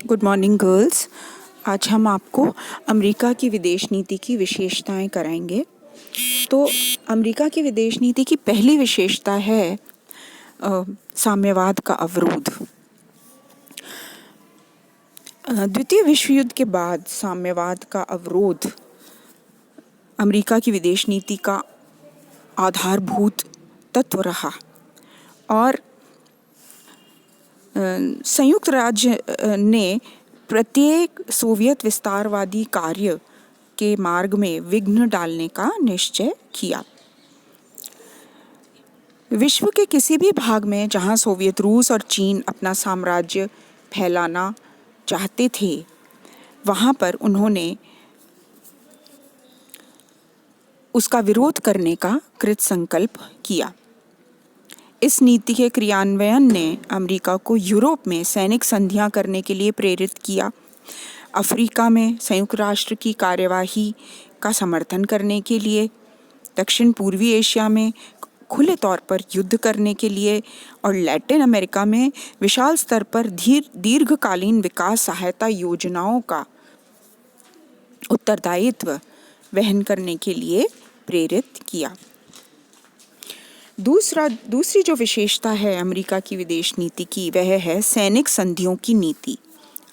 Good morning girls. आज हम आपको अमेरिका की विदेश नीति की विशेषताएं कराएंगे। तो अमेरिका की विदेश नीति की पहली विशेषता है साम्यवाद का अवरोध। द्वितीय विश्व युद्ध के बाद साम्यवाद का अवरोध अमेरिका की विदेश नीति का आधारभूत तत्व रहा और संयुक्त राज्य ने प्रत्येक सोवियत विस्तारवादी कार्य के मार्ग में विघ्न डालने का निश्चय किया। विश्व के किसी भी भाग में जहां सोवियत रूस और चीन अपना साम्राज्य फैलाना चाहते थे, वहां पर उन्होंने उसका विरोध करने का कृत संकल्प किया। इस नीति के क्रियान्वयन ने अमेरिका को यूरोप में सैनिक संधियां करने के लिए प्रेरित किया, अफ्रीका में संयुक्त राष्ट्र की कार्यवाही का समर्थन करने के लिए, दक्षिण पूर्वी एशिया में खुले तौर पर युद्ध करने के लिए और लैटिन अमेरिका में विशाल स्तर पर दीर्घकालीन विकास सहायता योजनाओं का उत्तरदायित्व वहन करने के लिए प्रेरित किया। दूसरी जो विशेषता है अमेरिका की विदेश नीति की, वह है सैनिक संधियों की नीति।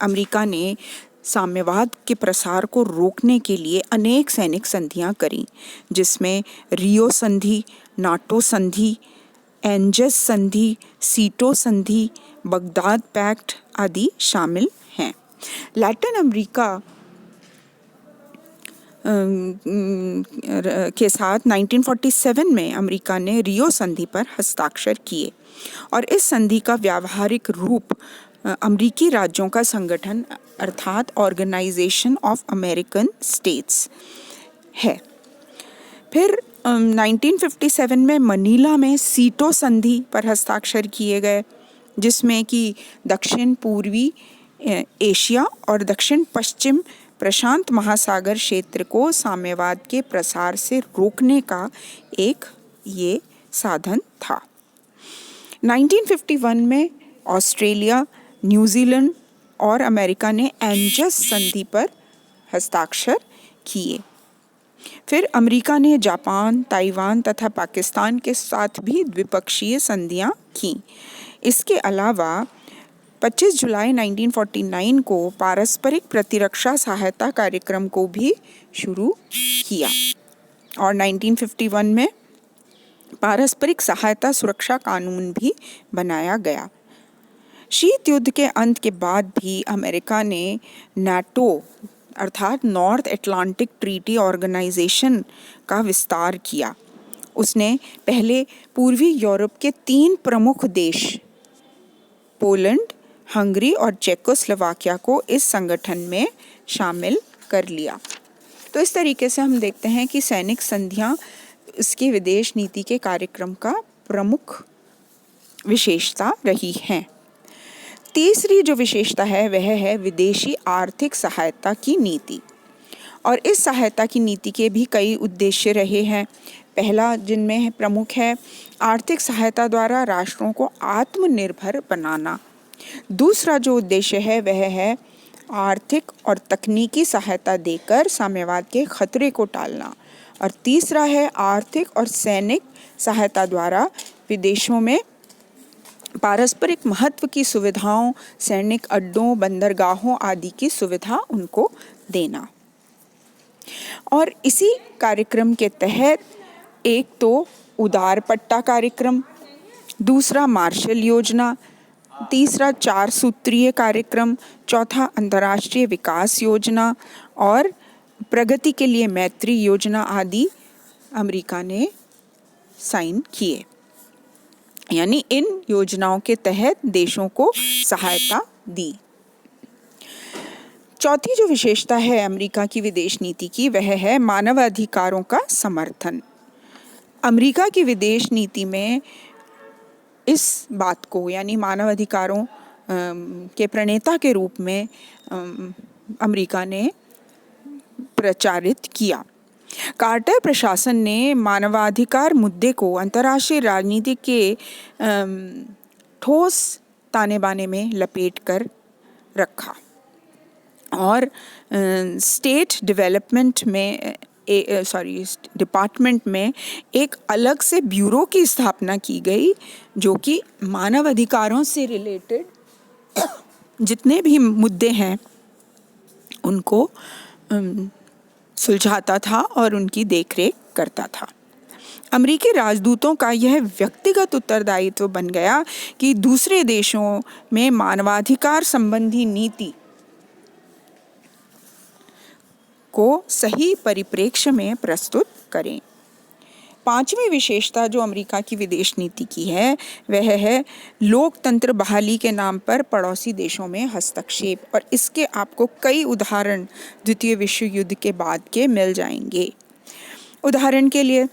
अमेरिका ने साम्यवाद के प्रसार को रोकने के लिए अनेक सैनिक संधियां करी, जिसमें रियो संधि, नाटो संधि, एंजस संधि, सीटो संधि, बगदाद पैक्ट आदि शामिल हैं। लैटिन अमेरिका के साथ 1947 में अमेरिका ने रियो संधि पर हस्ताक्षर किए और इस संधि का व्यावहारिक रूप अमेरिकी राज्यों का संगठन अर्थात ऑर्गेनाइजेशन ऑफ अमेरिकन स्टेट्स है। फिर 1957 में मनीला में सीटो संधि पर हस्ताक्षर किए गए, जिसमें कि दक्षिण पूर्वी एशिया और दक्षिण पश्चिम प्रशांत महासागर क्षेत्र को साम्यवाद के प्रसार से रोकने का एक ये साधन था। 1951 में ऑस्ट्रेलिया, न्यूजीलैंड और अमेरिका ने एंजस संधि पर हस्ताक्षर किए। फिर अमेरिका ने जापान, ताइवान तथा पाकिस्तान के साथ भी द्विपक्षीय संधियां की। इसके अलावा 25 जुलाई 1949 को पारस्परिक प्रतिरक्षा सहायता कार्यक्रम को भी शुरू किया और 1951 में पारस्परिक सहायता सुरक्षा कानून भी बनाया गया। शीत युद्ध के अंत के बाद भी अमेरिका ने नाटो अर्थात नॉर्थ अटलांटिक ट्रीटी ऑर्गेनाइजेशन का विस्तार किया। उसने पहले पूर्वी यूरोप के 3 प्रमुख देश पोलैंड, हंगरी और चेकोस्लोवाकिया को इस संगठन में शामिल कर लिया। तो इस तरीके से हम देखते हैं कि सैनिक संधियां इसके विदेश नीति के कार्यक्रम का प्रमुख विशेषता रही हैं। तीसरी जो विशेषता है वह है विदेशी आर्थिक सहायता की नीति और इस सहायता की नीति के भी कई उद्देश्य रहे हैं। पहला जिनमें प्रमुख है आर्थिक सहायता द्वारा राष्ट्रों को आत्मनिर्भर बनाना। दूसरा जो उद्देश्य है वह है आर्थिक और तकनीकी सहायता देकर साम्यवाद के खतरे को टालना और तीसरा है आर्थिक और सैनिक सहायता द्वारा विदेशों में पारस्परिक महत्व की सुविधाओं, सैनिक अड्डों, बंदरगाहों आदि की सुविधा उनको देना। और इसी कार्यक्रम के तहत एक तो उदार पट्टा कार्यक्रम, दूसरा मार्शल योजना, तीसरा 4 सूत्रीय कार्यक्रम, चौथा अंतर्राष्ट्रीय विकास योजना और प्रगति के लिए मैत्री योजना आदि अमेरिका ने साइन किए। यानी इन योजनाओं के तहत देशों को सहायता दी। चौथी जो विशेषता है अमेरिका की विदेश नीति की वह है मानवाधिकारों का समर्थन। अमेरिका की विदेश नीति में इस बात को यानी मानवाधिकारों के प्रणेता के रूप में अमेरिका ने प्रचारित किया। कार्टर प्रशासन ने मानवाधिकार मुद्दे को अंतर्राष्ट्रीय राजनीति के ठोस ताने बाने में लपेट कर रखा। और स्टेट डेवलपमेंट में डिपार्टमेंट में एक अलग से ब्यूरो की स्थापना की गई जो कि मानव अधिकारों से रिलेटेड जितने भी मुद्दे हैं उनको सुलझाता था और उनकी देखरेख करता था। अमेरिकी राजदूतों का यह व्यक्तिगत उत्तरदायित्व बन गया कि दूसरे देशों में मानवाधिकार संबंधी नीति को सही परिप्रेक्ष्य में प्रस्तुत करें। पांचवी विशेषता जो अमेरिका की विदेश नीति की है वह है लोकतंत्र बहाली के नाम पर पड़ोसी देशों में हस्तक्षेप, और इसके आपको कई उदाहरण द्वितीय विश्व युद्ध के बाद के मिल जाएंगे। उदाहरण के लिए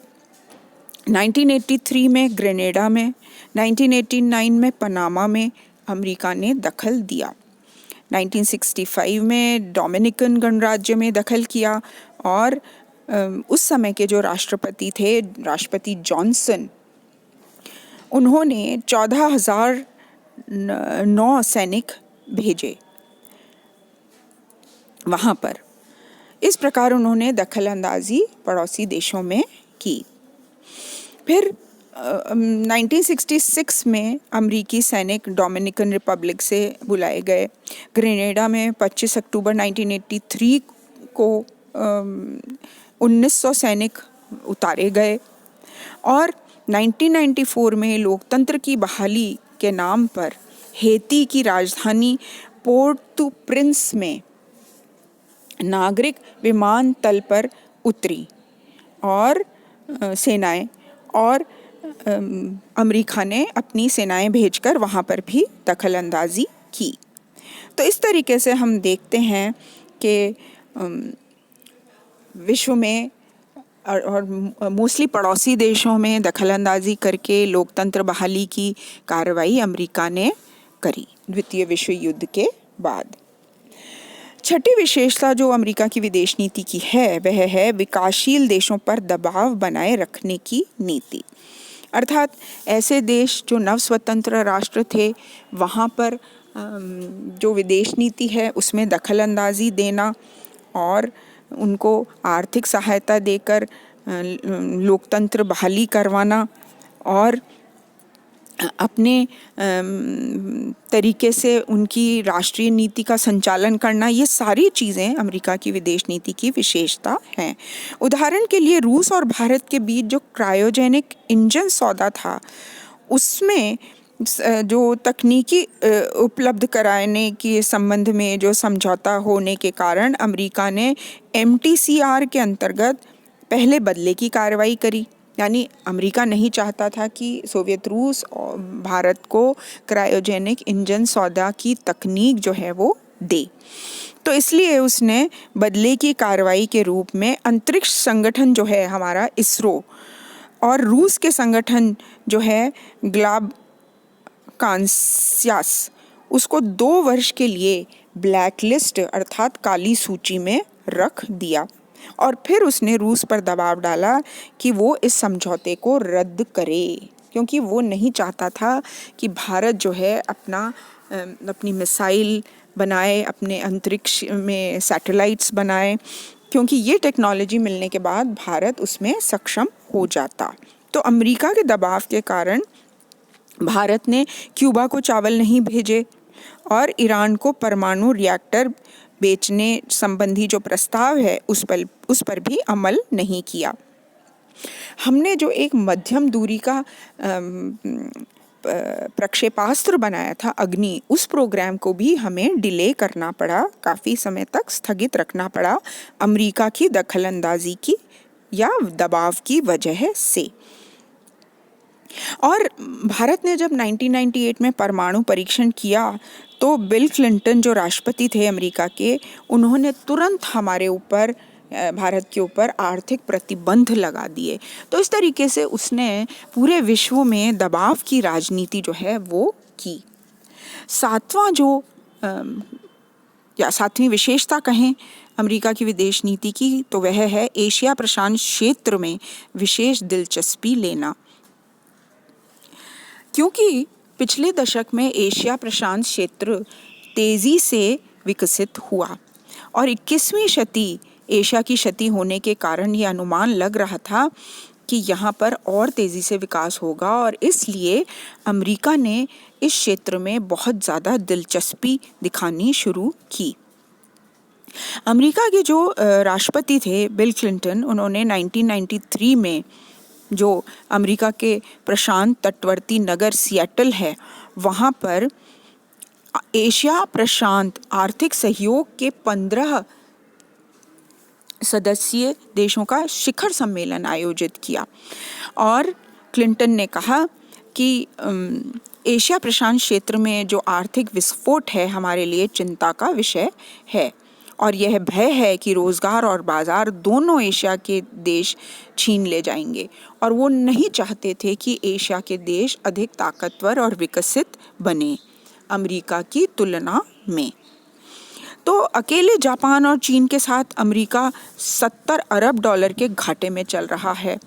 1983 में ग्रेनेडा में, 1989 में पनामा में अमेरिका ने दखल दिया, 1965 में डोमिनिकन गणराज्य में दखल किया, और उस समय के जो राष्ट्रपति थे, राष्ट्रपति जॉनसन, उन्होंने 14,009 सैनिक भेजे वहाँ पर। इस प्रकार उन्होंने दखल अंदाजी पड़ोसी देशों में की। फिर 1966 में अमेरिकी सैनिक डोमिनिकन रिपब्लिक से बुलाए गए। ग्रेनेडा में 25 अक्टूबर 1983 को 1900 सैनिक उतारे गए, और 1994 में लोकतंत्र की बहाली के नाम पर हेती की राजधानी पोर्ट प्रिंस में नागरिक विमानतल पर उतरी और सेनाएं, और अमेरिका ने अपनी सेनाएं भेजकर वहाँ पर भी दखल अंदाजी की। तो इस तरीके से हम देखते हैं कि विश्व में और मोस्टली पड़ोसी देशों में दखल अंदाजी करके लोकतंत्र बहाली की कार्रवाई अमेरिका ने करी द्वितीय विश्व युद्ध के बाद। छठी विशेषता जो अमेरिका की विदेश नीति की है वह है विकासशील देशों पर दबाव बनाए रखने की नीति। अर्थात ऐसे देश जो नव स्वतंत्र राष्ट्र थे वहाँ पर जो विदेश नीति है उसमें दखल अंदाजी देना और उनको आर्थिक सहायता देकर लोकतंत्र बहाली करवाना और अपने तरीके से उनकी राष्ट्रीय नीति का संचालन करना, ये सारी चीज़ें अमेरिका की विदेश नीति की विशेषता हैं। उदाहरण के लिए रूस और भारत के बीच जो क्रायोजेनिक इंजन सौदा था उसमें जो तकनीकी उपलब्ध कराने के संबंध में जो समझौता होने के कारण अमेरिका ने MTCR के अंतर्गत पहले बदले की कार्रवाई करी। यानी अमेरिका नहीं चाहता था कि सोवियत रूस और भारत को क्रायोजेनिक इंजन सौदा की तकनीक जो है वो दे, तो इसलिए उसने बदले की कार्रवाई के रूप में अंतरिक्ष संगठन जो है हमारा इसरो और रूस के संगठन जो है ग्लाब कांस्यास उसको 2 वर्ष के लिए ब्लैक लिस्ट अर्थात काली सूची में रख दिया, और फिर उसने रूस पर दबाव डाला कि वो इस समझौते को रद्द करे, क्योंकि वो नहीं चाहता था कि भारत जो है अपनी मिसाइल बनाए, अपने अंतरिक्ष में सैटेलाइट्स बनाए, क्योंकि ये टेक्नोलॉजी मिलने के बाद भारत उसमें सक्षम हो जाता। तो अमेरिका के दबाव के कारण भारत ने क्यूबा को चावल नहीं भेजे और ईरान को परमाणु रिएक्टर बेचने संबंधी जो प्रस्ताव है उस पर भी अमल नहीं किया। हमने जो एक मध्यम दूरी का प्रक्षेपास्त्र बनाया था अग्नि, उस प्रोग्राम को भी हमें डिले करना पड़ा, काफ़ी समय तक स्थगित रखना पड़ा अमेरिका की दखलंदाजी की या दबाव की वजह से। और भारत ने जब 1998 में परमाणु परीक्षण किया तो बिल क्लिंटन जो राष्ट्रपति थे अमेरिका के, उन्होंने तुरंत हमारे ऊपर भारत के ऊपर आर्थिक प्रतिबंध लगा दिए। तो इस तरीके से उसने पूरे विश्व में दबाव की राजनीति जो है वो की। सातवीं विशेषता कहें अमेरिका की विदेश नीति की तो वह है एशिया प्रशांत क्षेत्र में विशेष दिलचस्पी लेना, क्योंकि पिछले दशक में एशिया प्रशांत क्षेत्र तेज़ी से विकसित हुआ। और 21वीं शती एशिया की शती होने के कारण ये अनुमान लग रहा था कि यहाँ पर और तेज़ी से विकास होगा और इसलिए अमेरिका ने इस क्षेत्र में बहुत ज़्यादा दिलचस्पी दिखानी शुरू की। अमेरिका के जो राष्ट्रपति थे बिल क्लिंटन, उन्होंने 1993 में जो अमेरिका के प्रशांत तटवर्ती नगर सिएटल है वहाँ पर एशिया प्रशांत आर्थिक सहयोग के 15 सदस्यीय देशों का शिखर सम्मेलन आयोजित किया और क्लिंटन ने कहा कि एशिया प्रशांत क्षेत्र में जो आर्थिक विस्फोट है हमारे लिए चिंता का विषय है और यह भय है कि रोजगार और बाजार दोनों एशिया के देश छीन ले जाएंगे और वो नहीं चाहते थे कि एशिया के देश अधिक ताकतवर और विकसित बने अमेरिका की तुलना में। तो अकेले जापान और चीन के साथ अमेरिका 70 अरब डॉलर के घाटे में चल रहा है,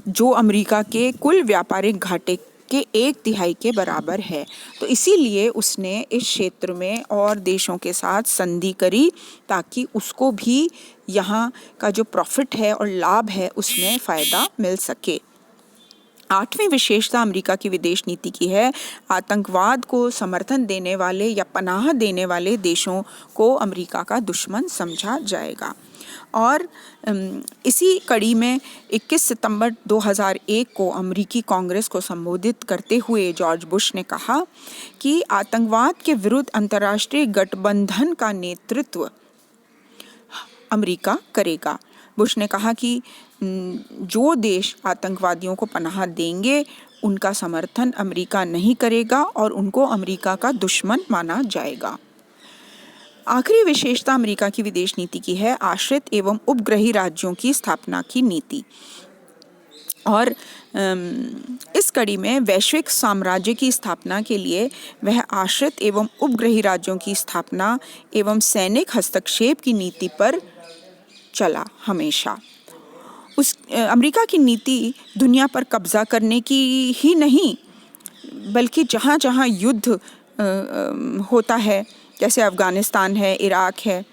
जो अमेरिका के कुल व्यापारिक घाटे के 1/3 के बराबर है। तो इसीलिए उसने इस क्षेत्र में और देशों के साथ संधि करी ताकि उसको भी यहाँ का जो प्रॉफिट है और लाभ है उसमें फ़ायदा मिल सके। 8वीं विशेषता अमेरिका की विदेश नीति की है आतंकवाद को समर्थन देने वाले या पनाह देने वाले देशों को अमेरिका का दुश्मन समझा जाएगा। और इसी कड़ी में 21 सितंबर 2001 को अमेरिकी कांग्रेस को संबोधित करते हुए जॉर्ज बुश ने कहा कि आतंकवाद के विरुद्ध अंतर्राष्ट्रीय गठबंधन का नेतृत्व अमेरिका करेगा। बुश ने कहा कि जो देश आतंकवादियों को पनाह देंगे उनका समर्थन अमेरिका नहीं करेगा और उनको अमेरिका का दुश्मन माना जाएगा। आखिरी विशेषता अमेरिका की विदेश नीति की है आश्रित एवं उपग्रही राज्यों की स्थापना की नीति। और इस कड़ी में वैश्विक साम्राज्य की स्थापना के लिए वह आश्रित एवं उपग्रही राज्यों की स्थापना एवं सैनिक हस्तक्षेप की नीति पर चला हमेशा। अमेरिका की नीति दुनिया पर कब्जा करने की ही नहीं बल्कि जहाँ जहाँ युद्ध होता है जैसे अफ़गानिस्तान है, इराक है,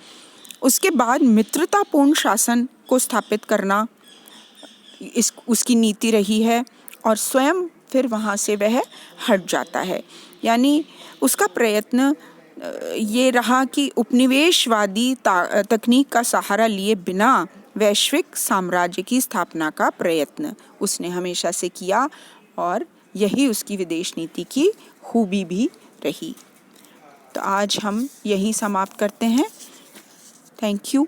उसके बाद मित्रतापूर्ण शासन को स्थापित करना उसकी नीति रही है और स्वयं फिर वहाँ से वह हट जाता है। यानी उसका प्रयत्न ये रहा कि उपनिवेशवादी तकनीक का सहारा लिए बिना वैश्विक साम्राज्य की स्थापना का प्रयत्न उसने हमेशा से किया और यही उसकी विदेश नीति की खूबी भी रही। तो आज हम यही समाप्त करते हैं। Thank you.